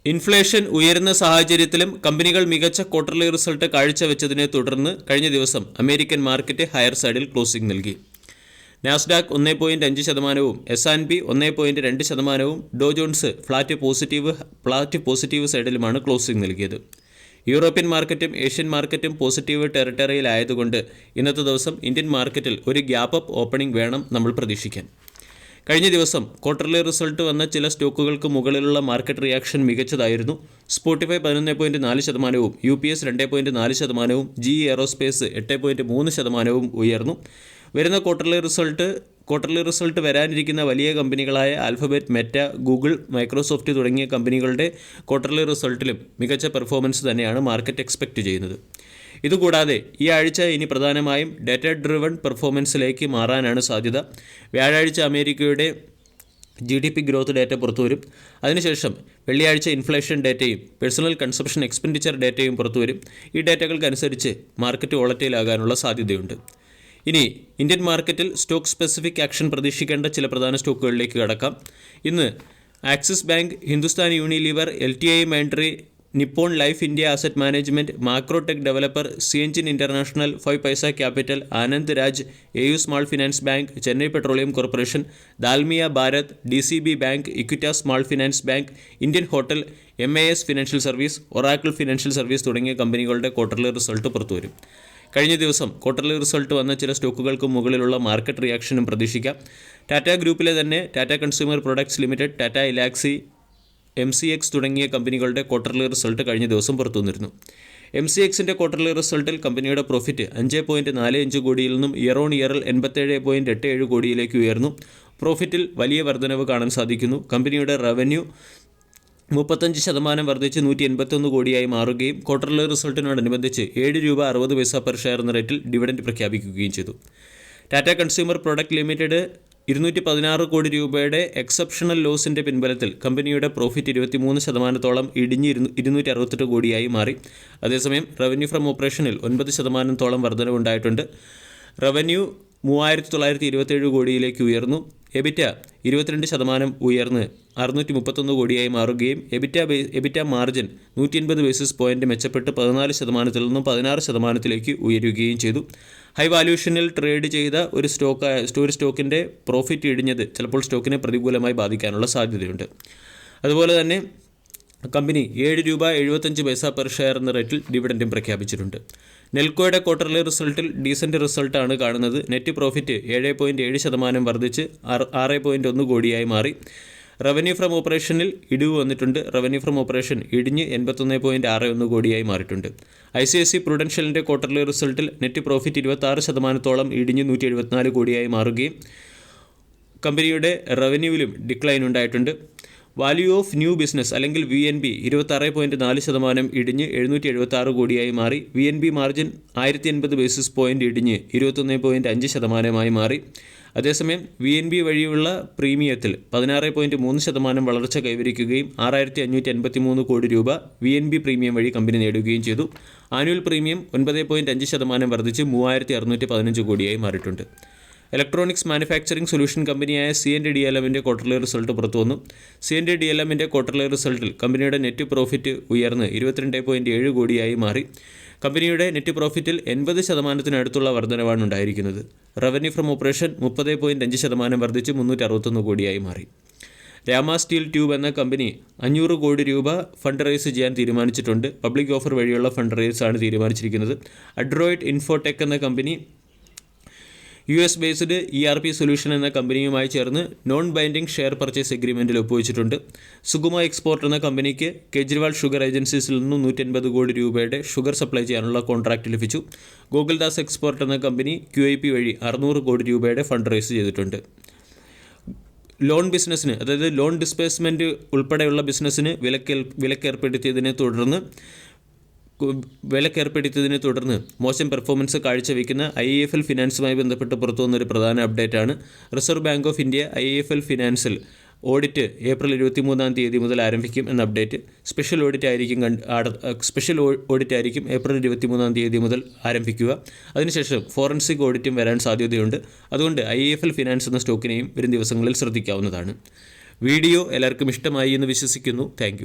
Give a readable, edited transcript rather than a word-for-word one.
Inflation ഉയരുന്ന സാഹചര്യത്തിലും കമ്പനികൾ മികച്ച ക്വാർട്ടർലി റിസൾട്ട് കാഴ്ചവെച്ചതിനെ തുടർന്ന് കഴിഞ്ഞ ദിവസം അമേരിക്കൻ മാർക്കറ്റ് ഹയർ സൈഡിൽ ക്ലോസിംഗ് നൽകി. Nasdaq 1.5%, S&P 1.2%, Dow Jones flat positive സൈഡിലുമാണ് ക്ലോസിംഗ് നൽകിയത്. യൂറോപ്യൻ മാർക്കറ്റും ഏഷ്യൻ മാർക്കറ്റും പോസിറ്റീവ് ടെറിട്ടറിയിലായതുകൊണ്ട് ഇന്നത്തെ ദിവസം ഇന്ത്യൻ മാർക്കറ്റിൽ ഒരു ഗ്യാപ്പ് അപ്പ് ഓപ്പണിംഗ് വേണം നമ്മൾ പ്രതീക്ഷിക്കാൻ. കഴിഞ്ഞ ദിവസം ക്വാർട്ടർലി റിസൾട്ട് വന്ന ചില സ്റ്റോക്കുകൾക്ക് മുകളിലുള്ള മാർക്കറ്റ് റിയാക്ഷൻ മികച്ചതായിരുന്നു. സ്പോട്ടിഫൈ 11.4%, UPS 2.4%, GE എയറോസ്പേസ് 8.3% ഉയർന്നു. വരുന്ന ക്വാർട്ടർലി റിസൾട്ട് വരാനിരിക്കുന്ന വലിയ കമ്പനികളായ ആൽഫബറ്റ്, മെറ്റ, ഗൂഗിൾ, മൈക്രോസോഫ്റ്റ് തുടങ്ങിയ കമ്പനികളുടെ ക്വാർട്ടർലി റിസൾട്ടിലും മികച്ച പെർഫോമൻസ് തന്നെയാണ് മാർക്കറ്റ് എക്സ്പെക്റ്റ് ചെയ്യുന്നത്. ഇതുകൂടാതെ ഈ ആഴ്ച ഇനി പ്രധാനമായും ഡാറ്റ ഡ്രിവൺ പെർഫോമൻസിലേക്ക് മാറാനാണ് സാധ്യത. വ്യാഴാഴ്ച അമേരിക്കയുടെ GDP ഗ്രോത്ത് ഡാറ്റ പുറത്തുവരും. അതിനുശേഷം വെള്ളിയാഴ്ച ഇൻഫ്ലേഷൻ ഡാറ്റയും പേഴ്സണൽ കൺസംപ്ഷൻ എക്സ്പെൻഡിച്ചർ ഡാറ്റയും പുറത്തുവരും. ഈ ഡാറ്റകൾക്കനുസരിച്ച് മാർക്കറ്റ് വോളറ്റൈലാകാനുള്ള സാധ്യതയുണ്ട്. ഇനി ഇന്ത്യൻ മാർക്കറ്റിൽ സ്റ്റോക്ക് സ്പെസിഫിക് ആക്ഷൻ പ്രതീക്ഷിക്കേണ്ട ചില പ്രധാന സ്റ്റോക്കുകളിലേക്ക് കടക്കാം. ഇന്ന് Axis bank, Hindustan Unilever, LTI Mindtree, Nippon life India asset management, Macrotech developer, Syngene international, 5 paisa capital, Anand Raj, AU small finance bank, Chennai petroleum corporation, Dalmia Bharat, DCB bank, Equitas small finance bank, Indian hotel, MAS financial service, Oracle financial service തുടങ്ങിയ കമ്പനികളുടെ quarterly result പുറത്തുവരും. കഴിഞ്ഞ ദിവസം quarterly result വന്ന ചില സ്റ്റോക്കുകൾക്ക് മുകളിലുള്ള market റിയാക്ഷനും പ്രതീക്ഷിക്കാം. ടാറ്റ ഗ്രൂപ്പിലെ തന്നെ Tata consumer products limited, Tata Elxsi, MCX തുടങ്ങിയ കമ്പനികളുടെ ക്വാർട്ടർലി റിസൾട്ട് കഴിഞ്ഞ ദിവസം പുറത്തുവന്നിരുന്നു. MCXൻ്റെ ക്വാർട്ടർലി റിസൾട്ടിൽ കമ്പനിയുടെ പ്രോഫിറ്റ് 5.45 കോടിയിൽ നിന്നും ഇയർ ഓൺ ഇയറിൽ 87.87 കോടിയിലേക്ക് ഉയർന്നു. പ്രോഫിറ്റിൽ വലിയ വർധനവ് കാണാൻ സാധിക്കുന്നു. കമ്പനിയുടെ റവന്യൂ 35% വർദ്ധിച്ച് 181 കോടിയായി മാറുകയും ക്വാർട്ടർലി റിസൾട്ടിനോടനുബന്ധിച്ച് ₹7.60 പെർ ഷെയർ എന്ന റേറ്റിൽ ഡിവിഡൻഡ് പ്രഖ്യാപിക്കുകയും ചെയ്തു. ടാറ്റ കൺസ്യൂമർ പ്രൊഡക്റ്റ് ലിമിറ്റഡ് 216 കോടി രൂപയുടെ എക്സെപ്ഷണൽ ലോസിൻ്റെ പിൻബലത്തിൽ കമ്പനിയുടെ പ്രോഫിറ്റ് 23%-ഓളം ഇടിഞ്ഞ് 268 കോടിയായി മാറി. അതേസമയം റവന്യൂ ഫ്രം ഓപ്പറേഷനിൽ 9%-ഓളം വർധനവുണ്ടായിട്ടുണ്ട്. റവന്യൂ 3927 കോടിയിലേക്ക് ഉയർന്നു. എബിറ്റ 22% ഉയർന്ന് 631 കോടിയായി മാറുകയും എബിറ്റ മാർജിൻ 180 ബേസിസ് പോയിന്റ് മെച്ചപ്പെട്ട് 14%-ൽ നിന്നും 16%-ലേക്ക് ഉയരുകയും ചെയ്തു. ഹൈ വാല്യൂഷനിൽ ട്രേഡ് ചെയ്ത ഒരു സ്റ്റോക്കിൻ്റെ പ്രോഫിറ്റ് ഇടിഞ്ഞത് ചിലപ്പോൾ സ്റ്റോക്കിനെ പ്രതികൂലമായി ബാധിക്കാനുള്ള സാധ്യതയുണ്ട്. അതുപോലെ തന്നെ കമ്പനി ₹7.75 പെർ ഷെയർ എന്ന റേറ്റിൽ ഡിവിഡൻഡും പ്രഖ്യാപിച്ചിട്ടുണ്ട്. നെൽക്കോയുടെ ക്വാർട്ടർലി റിസൾട്ടിൽ ഡീസൻറ്റ് റിസൾട്ടാണ് കാണുന്നത്. നെറ്റ് പ്രോഫിറ്റ് 7.7% വർദ്ധിച്ച് 6.1 കോടിയായി മാറി. റവന്യൂ ഫ്രം ഓപ്പറേഷനിൽ ഇടിവ് വന്നിട്ടുണ്ട്. റവന്യൂ ഫ്രം ഓപ്പറേഷൻ ഇടിഞ്ഞ് 81.61 കോടിയായി മാറിയിട്ടുണ്ട്. ICICI പ്രുഡൻഷ്യലിൻ്റെ ക്വാർട്ടർലി റിസൾട്ടിൽ നെറ്റ് പ്രോഫിറ്റ് 26%-ഓളം ഇടിഞ്ഞ് 174 കോടിയായി മാറുകയും കമ്പനിയുടെ റവന്യൂവിലും ഡിക്ലൈൻ ഉണ്ടായിട്ടുണ്ട്. വാല്യൂ ഓഫ് ന്യൂ ബിസിനസ് അല്ലെങ്കിൽ VNB 26.4% ഇടിഞ്ഞ് 776 കോടിയായി മാറി. VNB മാർജിൻ 1080 ബേസിസ് പോയിന്റ് ഇടിഞ്ഞ് 21.5%-ആയി മാറി. അതേസമയം VNB വഴിയുള്ള പ്രീമിയത്തിൽ 16.3% വളർച്ച കൈവരിക്കുകയും 6553 കോടി രൂപ VNB പ്രീമിയം വഴി കമ്പനി നേടുകയും ചെയ്തു. ആനുവൽ പ്രീമിയം 9.5% വർദ്ധിച്ച് 3615 കോടിയായി മാറിയിട്ടുണ്ട്. ഇലക്ട്രോണിക്സ് മാനുഫാക്ചറിംഗ് സൊല്യൂഷൻ കമ്പനിയായ C&DLMൻ്റെ ക്വാർട്ടർലി റിസൾട്ട് പുറത്തുവന്നു. C&DLMൻ്റെ ക്വാർട്ടർലി റിസൾട്ടിൽ കമ്പനിയുടെ നെറ്റ് പ്രോഫിറ്റ് ഉയർന്ന് 22.7 കോടിയായി മാറി. കമ്പനിയുടെ നെറ്റ് പ്രോഫിറ്റിൽ 80%-അടുത്തുള്ള വർധനവാണ് ഉണ്ടായിരിക്കുന്നത്. റവന്യൂ ഫ്രം ഓപ്പറേഷൻ 30.5% വർദ്ധിച്ച് 361 കോടിയായി മാറി. രാമ സ്റ്റീൽ ട്യൂബ് എന്ന കമ്പനി 500 കോടി രൂപ ഫണ്ട് റേസ് ചെയ്യാൻ തീരുമാനിച്ചിട്ടുണ്ട്. പബ്ലിക് ഓഫർ വഴിയുള്ള ഫണ്ട് റേസ് ആണ് തീരുമാനിച്ചിരിക്കുന്നത്. അഡ്രോയിഡ് ഇൻഫോടെക് എന്ന കമ്പനി US ബേസ്ഡ് ERP സൊല്യൂഷൻ എന്ന കമ്പനിയുമായി ചേർന്ന് നോൺ ബൈൻഡിംഗ് ഷെയർ പർച്ചേസ് എഗ്രിമെൻറ്റിൽ ഒപ്പുവെച്ചിട്ടുണ്ട്. സുഗമ എക്സ്പോർട്ട് എന്ന കമ്പനിക്ക് കേജ്രിവാൾ ഷുഗർ ഏജൻസീസിൽ നിന്നും 180 കോടി രൂപയുടെ ഷുഗർ സപ്ലൈ ചെയ്യാനുള്ള കോൺട്രാക്റ്റ് ലഭിച്ചു. ഗോകുൽദാസ് എക്സ്പോർട്ട് എന്ന കമ്പനി QIP വഴി 600 കോടി രൂപയുടെ ഫണ്ട് റേസ് ചെയ്തിട്ടുണ്ട്. ലോൺ ബിസിനസ്സിന്, അതായത് ലോൺ ഡിസ്പേഴ്സ്മെൻറ്റ് ഉൾപ്പെടെയുള്ള ബിസിനസ്സിന് വിലക്കേർപ്പെടുത്തിയതിനെ തുടർന്ന് മോശം പെർഫോമൻസ് കാഴ്ചവെക്കുന്ന IIFL ഫിനാൻസുമായി ബന്ധപ്പെട്ട് പുറത്തുവന്നൊരു പ്രധാന അപ്ഡേറ്റാണ്. Reserve bank of India IIFL ഫിനാൻസിൽ ഓഡിറ്റ് ഏപ്രിൽ 23 മുതൽ ആരംഭിക്കും എന്ന അപ്ഡേറ്റ്. സ്പെഷ്യൽ ഓഡിറ്റ് ആയിരിക്കും ഏപ്രിൽ 23 മുതൽ ആരംഭിക്കുക. അതിനുശേഷം ഫോറൻസിക് ഓഡിറ്റും വരാൻ സാധ്യതയുണ്ട്. അതുകൊണ്ട് IIFL ഫിനാൻസ് എന്ന സ്റ്റോക്കിനെയും വരും ദിവസങ്ങളിൽ ശ്രദ്ധിക്കാവുന്നതാണ്. വീഡിയോ എല്ലാവർക്കും ഇഷ്ടമായി എന്ന് വിശ്വസിക്കുന്നു. താങ്ക്